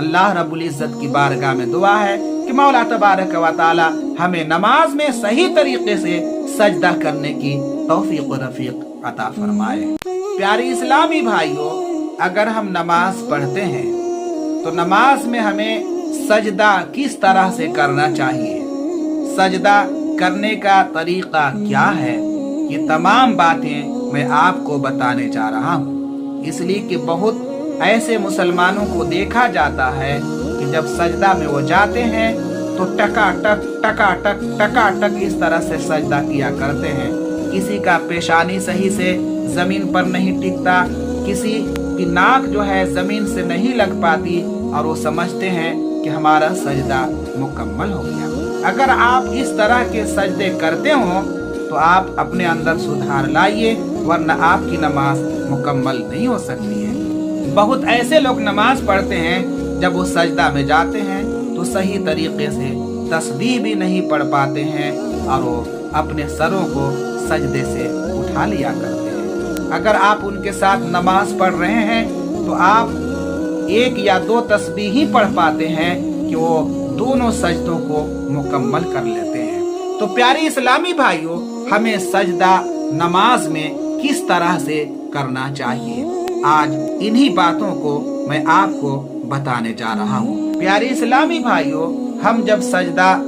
अल्लाह रब्बुल इज्जत की बारगाह में दुआ है कि मौला तबारक व तआला हमें नमाज में सही तरीके से सजदा करने की तौफीक व रफीक अता फरमाए। प्यारे इस्लामी भाइयों, अगर हम नमाज पढ़ते हैं तो नमाज में हमें सजदा किस तरह से करना चाहिए, सजदा करने का तरीका क्या है, ये तमाम बातें मैं आपको बताने जा रहा हूँ। इसलिए कि बहुत ऐसे मुसलमानों को देखा जाता है कि जब सजदा में वो जाते हैं तो टकाटक इस तरह से सजदा किया करते हैं। किसी का पेशानी सही से जमीन पर नहीं टिकता, किसी की नाक जो है जमीन से नहीं लग पाती और वो समझते हैं कि हमारा सजदा मुकम्मल हो गया। अगर आप इस तरह के सजदे करते हो तो आप अपने अंदर सुधार लाइए, वरना आपकी नमाज मुकम्मल नहीं हो सकती है। बहुत ऐसे लोग नमाज पढ़ते हैं, जब वो सजदा में जाते हैं तो सही तरीके से तस्बीह भी नहीं पढ़ पाते हैं और वो अपने सरों को सजदे से उठा लिया करते हैं। अगर आप उनके साथ नमाज पढ़ रहे हैं तो आप 1 या 2 तस्बीह ही पढ़ पाते हैं कि वो दोनों सजदों को मुकम्मल कर लेते हैं। तो प्यारे इस्लामी भाइयों, हमें सजदा नमाज में किस तरह से करना चाहिए, आज इन्हीं बातों को मैं आपको बताने जा रहा हूँ। प्यारे इस्लामी भाइयों, हम जब सजदा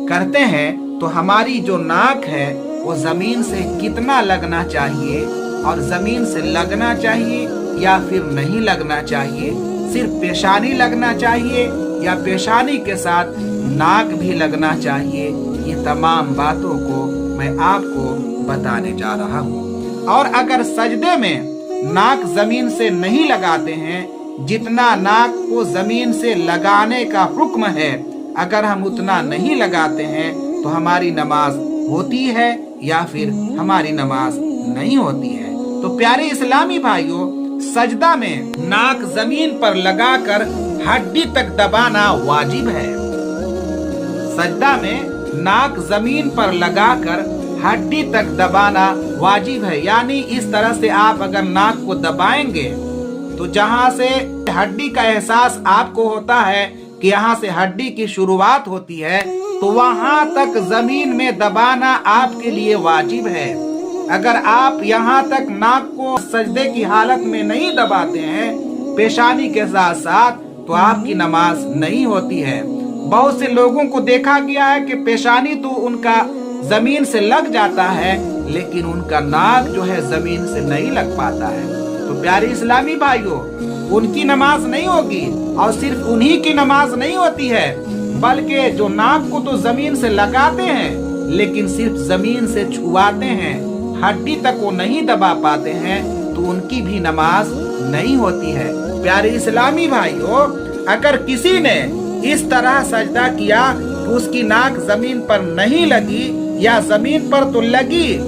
करते हैं तो हमारी जो नाक है वो जमीन से कितना लगना चाहिए और जमीन से लगना चाहिए या फिर नहीं लगना चाहिए, सिर्फ पेशानी लगना चाहिए या पेशानी के साथ नाक भी लगना चाहिए, ये तमाम बातों को मैं आपको बताने जा रहा हूँ। और अगर सजदे में नाक जमीन से नहीं लगाते हैं, जितना नाक को जमीन से लगाने का हुक्म है, अगर हम उतना नहीं लगाते हैं तो हमारी नमाज होती है या फिर हमारी नमाज नहीं होती है। तो प्यारे इस्लामी भाइयों, सजदा में नाक जमीन पर लगाकर हड्डी तक दबाना वाजिब है। सजदा में नाक जमीन पर लगाकर हड्डी तक दबाना वाजिब है, यानी इस तरह से आप अगर नाक को दबाएंगे तो जहां से हड्डी का एहसास आपको होता है कि यहाँ से हड्डी की शुरुआत होती है, तो वहां तक जमीन में दबाना आपके लिए वाजिब है। अगर आप यहाँ तक नाक को सजदे की हालत में नहीं दबाते हैं पेशानी के साथ साथ, तो आपकी नमाज नहीं होती है। बहुत से लोगों को देखा गया है कि पेशानी तो उनका जमीन से लग जाता है, लेकिन उनका नाक जो है जमीन से नहीं लग पाता है। तो प्यारे इस्लामी भाइयों, उनकी नमाज नहीं होगी। और सिर्फ उन्हीं की नमाज नहीं होती है, बल्कि जो नाक को तो जमीन से लगाते हैं लेकिन सिर्फ जमीन से छुआते हैं, हड्डी तक वो नहीं दबा पाते हैं, तो उनकी भी नमाज नहीं होती है। प्यारे इस्लामी भाइयों, अगर किसी ने इस तरह सजदा किया तो उसकी नाक जमीन पर नहीं लगी या जमीन पर तो लगी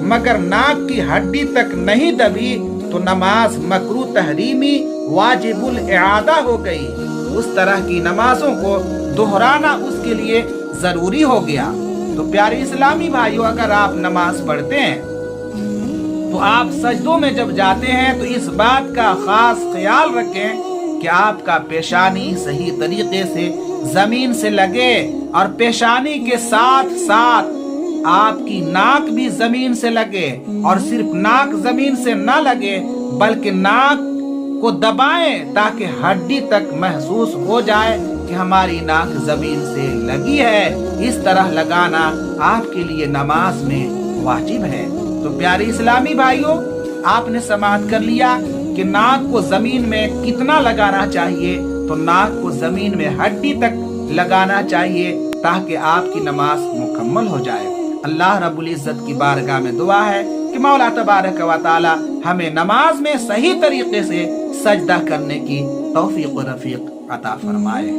मगर नाक की हड्डी तक नहीं दबी, तो नमाज मकरूह तहरीमी वाजिबुल इआदा हो गई। उस तरह की नमाजों को दोहराना उसके लिए जरूरी हो गया। तो प्यारे इस्लामी भाइयों, अगर आप नमाज पढ़ते हैं तो आप सजदों में जब जाते हैं तो इस बात का खास ख्याल रखें कि आपका पेशानी सही तरीके से जमीन से लगे और पेशानी के साथ साथ आपकी नाक भी जमीन से लगे, और सिर्फ नाक जमीन से न लगे बल्कि नाक को दबाएं ताकि हड्डी तक महसूस हो जाए कि हमारी नाक जमीन से लगी है। इस तरह लगाना आपके लिए नमाज में वाजिब है। तो प्यारे इस्लामी भाइयों, आपने समाअत कर लिया कि नाक को जमीन में कितना लगाना चाहिए, तो नाक को जमीन में हड्डी तक लगाना चाहिए ताकि आपकी नमाज मुकम्मल हो जाए। अल्लाह रब्बुल इज्जत की बारगाह में दुआ है कि मौला तबारक व तआला हमें नमाज में सही तरीके से सजदा करने की तौफीक व रफीक अता फरमाए।